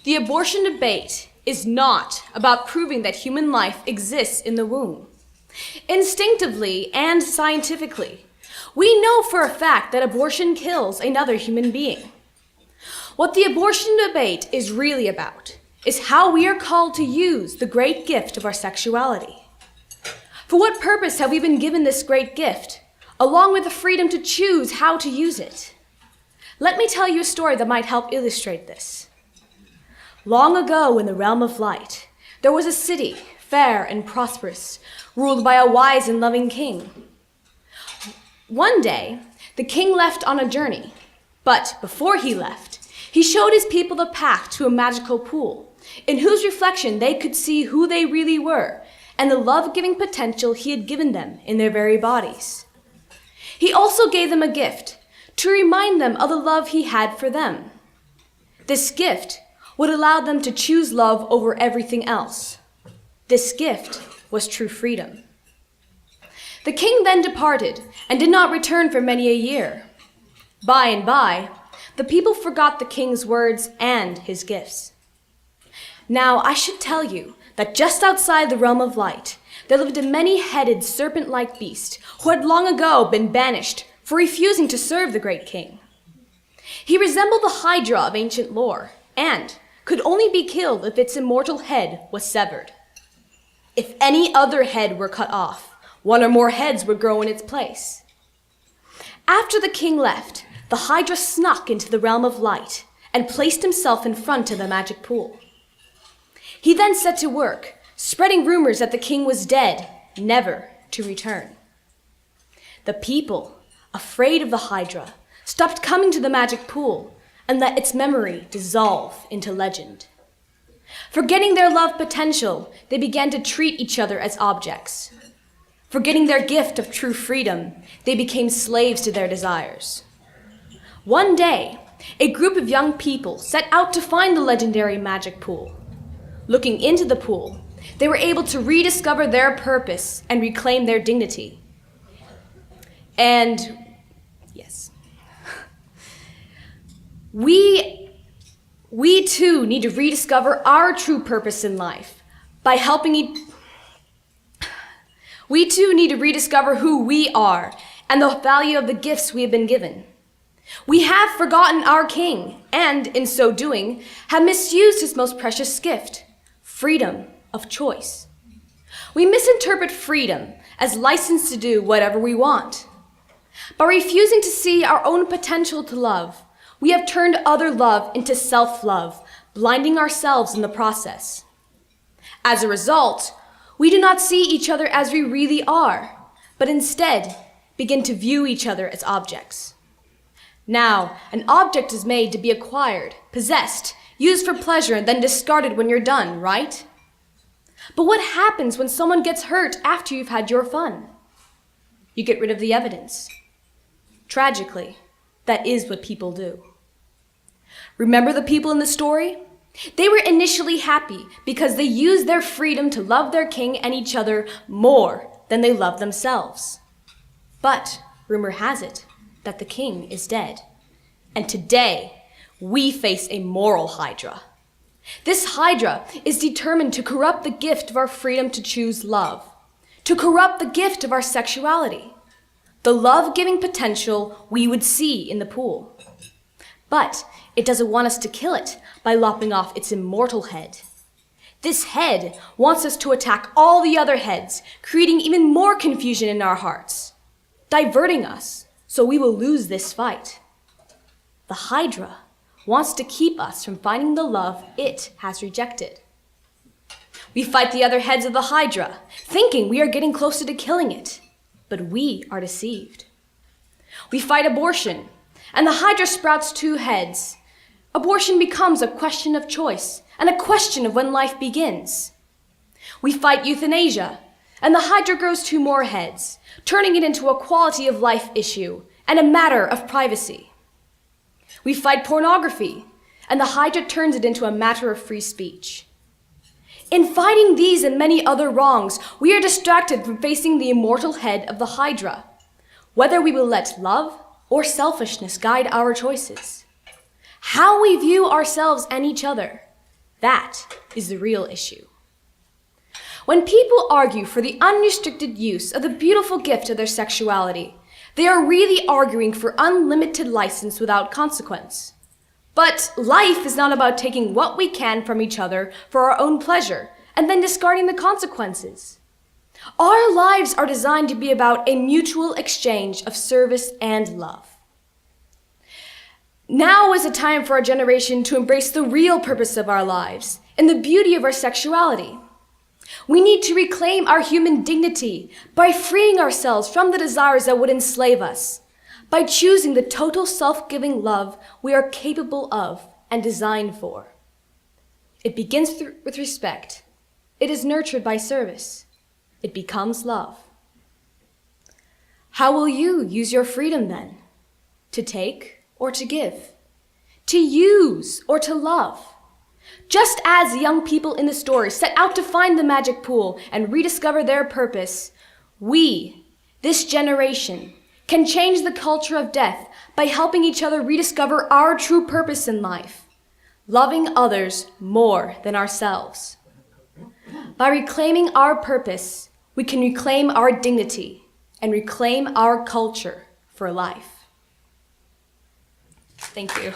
The abortion debate is not about proving that human life exists in the womb. Instinctively and scientifically, we know for a fact that abortion kills another human being. What the abortion debate is really about is how we are called to use the great gift of our sexuality. For what purpose have we been given this great gift, along with the freedom to choose how to use it? Let me tell you a story that might help illustrate this. Long ago in the realm of light, there was a city, fair and prosperous, ruled by a wise and loving king. One day, the king left on a journey, but before he left, he showed his people the path to a magical pool, in whose reflection they could see who they really were and the love-giving potential he had given them in their very bodies. He also gave them a gift to remind them of the love he had for them. This gift would allow them to choose love over everything else. This gift was true freedom. The king then departed and did not return for many a year. By and by, the people forgot the king's words and his gifts. Now, I should tell you that just outside the realm of light, there lived a many-headed serpent-like beast who had long ago been banished for refusing to serve the great king. He resembled the Hydra of ancient lore and could only be killed if its immortal head was severed. If any other head were cut off, one or more heads would grow in its place. After the king left, the Hydra snuck into the realm of light and placed himself in front of the magic pool. He then set to work, spreading rumors that the king was dead, never to return. The people, afraid of the Hydra, stopped coming to the magic pool and let its memory dissolve into legend. Forgetting their love potential, they began to treat each other as objects. Forgetting their gift of true freedom, they became slaves to their desires. One day, a group of young people set out to find the legendary magic pool. Looking into the pool, they were able to rediscover their purpose and reclaim their dignity. And yes, we too need to rediscover our true purpose in life by We too need to rediscover who we are and the value of the gifts we have been given. We have forgotten our king and, in so doing, have misused his most precious gift, freedom of choice. We misinterpret freedom as license to do whatever we want. By refusing to see our own potential to love, we have turned other love into self-love, blinding ourselves in the process. As a result, we do not see each other as we really are, but instead begin to view each other as objects. Now, an object is made to be acquired, possessed, used for pleasure, and then discarded when you're done, right? But what happens when someone gets hurt after you've had your fun? You get rid of the evidence. Tragically, that is what people do. Remember the people in the story? They were initially happy because they used their freedom to love their king and each other more than they loved themselves. But rumor has it that the king is dead. And today, we face a moral Hydra. This Hydra is determined to corrupt the gift of our freedom to choose love, to corrupt the gift of our sexuality, the love-giving potential we would see in the pool. But it doesn't want us to kill it by lopping off its immortal head. This head wants us to attack all the other heads, creating even more confusion in our hearts, diverting us so we will lose this fight. The Hydra wants to keep us from finding the love it has rejected. We fight the other heads of the Hydra, thinking we are getting closer to killing it, but we are deceived. We fight abortion, and the Hydra sprouts two heads. Abortion becomes a question of choice and a question of when life begins. We fight euthanasia, and the Hydra grows two more heads, turning it into a quality of life issue and a matter of privacy. We fight pornography, and the Hydra turns it into a matter of free speech. In fighting these and many other wrongs, we are distracted from facing the immortal head of the Hydra, whether we will let love or selfishness guide our choices. How we view ourselves and each other That is the real issue. When people argue for the unrestricted use of the beautiful gift of their sexuality, they are really arguing for unlimited license without consequence. But life is not about taking what we can from each other for our own pleasure and then discarding the consequences. Our lives are designed to be about a mutual exchange of service and love. Now is a time for our generation to embrace the real purpose of our lives and the beauty of our sexuality. We need to reclaim our human dignity by freeing ourselves from the desires that would enslave us, by choosing the total self-giving love we are capable of and designed for. It begins with respect. It is nurtured by service. It becomes love. How will you use your freedom then? To take or to give? To use or to love? Just as the young people in the story set out to find the magic pool and rediscover their purpose, we, this generation, can change the culture of death by helping each other rediscover our true purpose in life, loving others more than ourselves. By reclaiming our purpose, we can reclaim our dignity and reclaim our culture for life. Thank you.